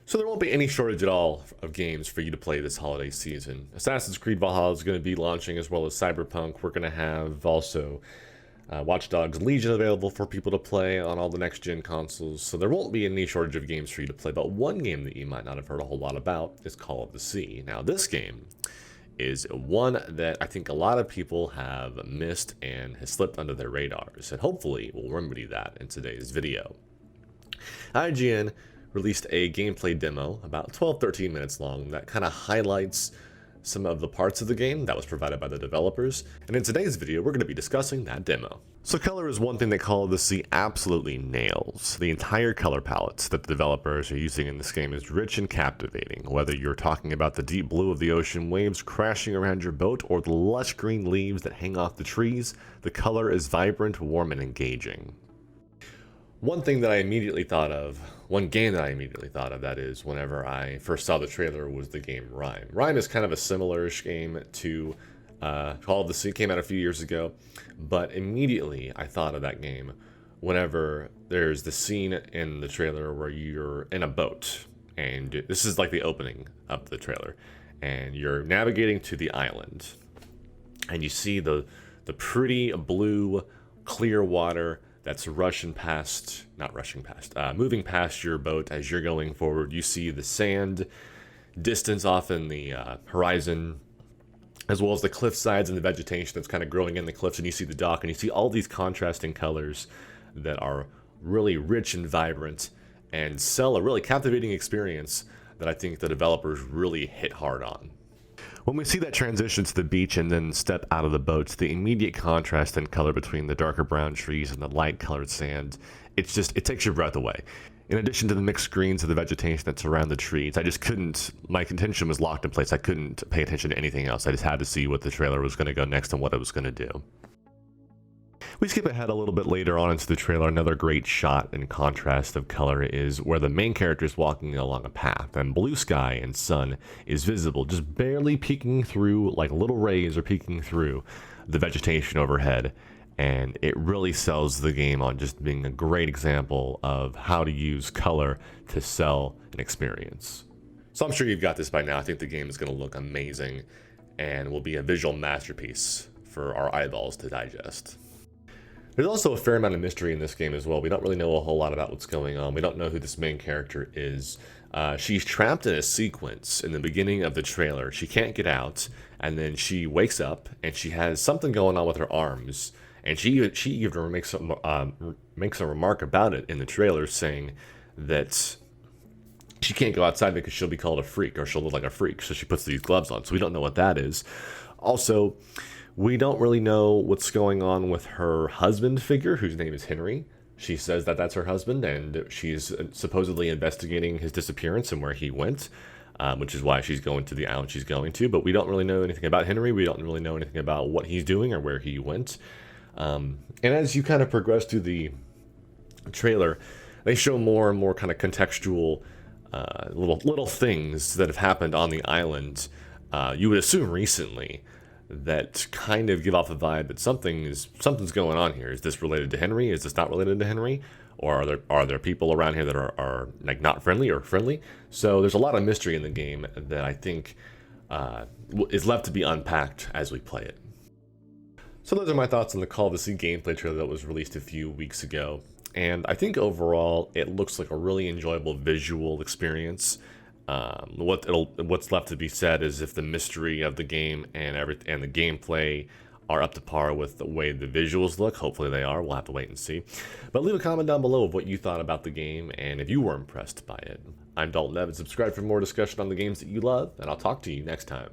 So there won't be any shortage at all of games for you to play this holiday season. Assassin's Creed Valhalla is going to be launching, as well as Cyberpunk. We're going to have also Watch Dogs Legion available for people to play on all the next-gen consoles. So there won't be any shortage of games for you to play. But one game that you might not have heard a whole lot about is Call of the Sea. Now this game is one that I think a lot of people have missed and has slipped under their radars. And hopefully we'll remedy that in today's video. IGN released a gameplay demo about 12-13 minutes long that kind of highlights some of the parts of the game that was provided by the developers, and in today's video we're going to be discussing that demo. So color is one thing that Call of the Sea absolutely nails. The entire color palettes that the developers are using in this game is rich and captivating, whether you're talking about the deep blue of the ocean waves crashing around your boat or the lush green leaves that hang off the trees. The color is vibrant, warm, and engaging. One game that I immediately thought of, that is, whenever I first saw the trailer, was the game Rime. Rime is kind of a similar-ish game to Call of the Sea, came out a few years ago, but immediately I thought of that game whenever there's the scene in the trailer where you're in a boat, and this is like the opening of the trailer, and you're navigating to the island, and you see the pretty blue, clear water that's moving past your boat as you're going forward. You see the sand distance off in the horizon, as well as the cliff sides and the vegetation that's kind of growing in the cliffs, and you see the dock, and you see all these contrasting colors that are really rich and vibrant and sell a really captivating experience that I think the developers really hit hard on. When we see that transition to the beach and then step out of the boats, the immediate contrast in color between the darker brown trees and the light colored sand, it takes your breath away. In addition to the mixed greens of the vegetation that's around the trees, my attention was locked in place. I couldn't pay attention to anything else. I just had to see what the trailer was going to go next and what it was going to do. We skip ahead a little bit later on into the trailer. Another great shot and contrast of color is where the main character is walking along a path, and blue sky and sun is visible, just barely peeking through, like little rays are peeking through the vegetation overhead. And it really sells the game on just being a great example of how to use color to sell an experience. So I'm sure you've got this by now. I think the game is going to look amazing and will be a visual masterpiece for our eyeballs to digest. There's also a fair amount of mystery in this game as well. We don't really know a whole lot about what's going on. We don't know who this main character is. She's trapped in a sequence in the beginning of the trailer. She can't get out, and then she wakes up, and she has something going on with her arms. And she even makes a remark about it in the trailer, saying that she can't go outside because she'll be called a freak, or she'll look like a freak. So she puts these gloves on. So we don't know what that is. Also, we don't really know what's going on with her husband figure, whose name is Henry. She says that that's her husband, and she's supposedly investigating his disappearance and where he went, which is why she's going to the island she's going to. But we don't really know anything about Henry. We don't really know anything about what he's doing or where he went. And as you kind of progress through the trailer, they show more and more kind of contextual little things that have happened on the island. You would assume recently, that kind of give off the vibe that something's going on here. Is this related to Henry? Is this not related to Henry? Or are there people around here that are like not friendly or friendly? So there's a lot of mystery in the game that I think is left to be unpacked as we play it. So those are my thoughts on the Call of the Sea gameplay trailer that was released a few weeks ago. And I think overall it looks like a really enjoyable visual experience. What's left to be said is if the mystery of the game and the gameplay are up to par with the way the visuals look. Hopefully they are. We'll have to wait and see. But leave a comment down below of what you thought about the game and if you were impressed by it. I'm Dalton Evans. Subscribe for more discussion on the games that you love, and I'll talk to you next time.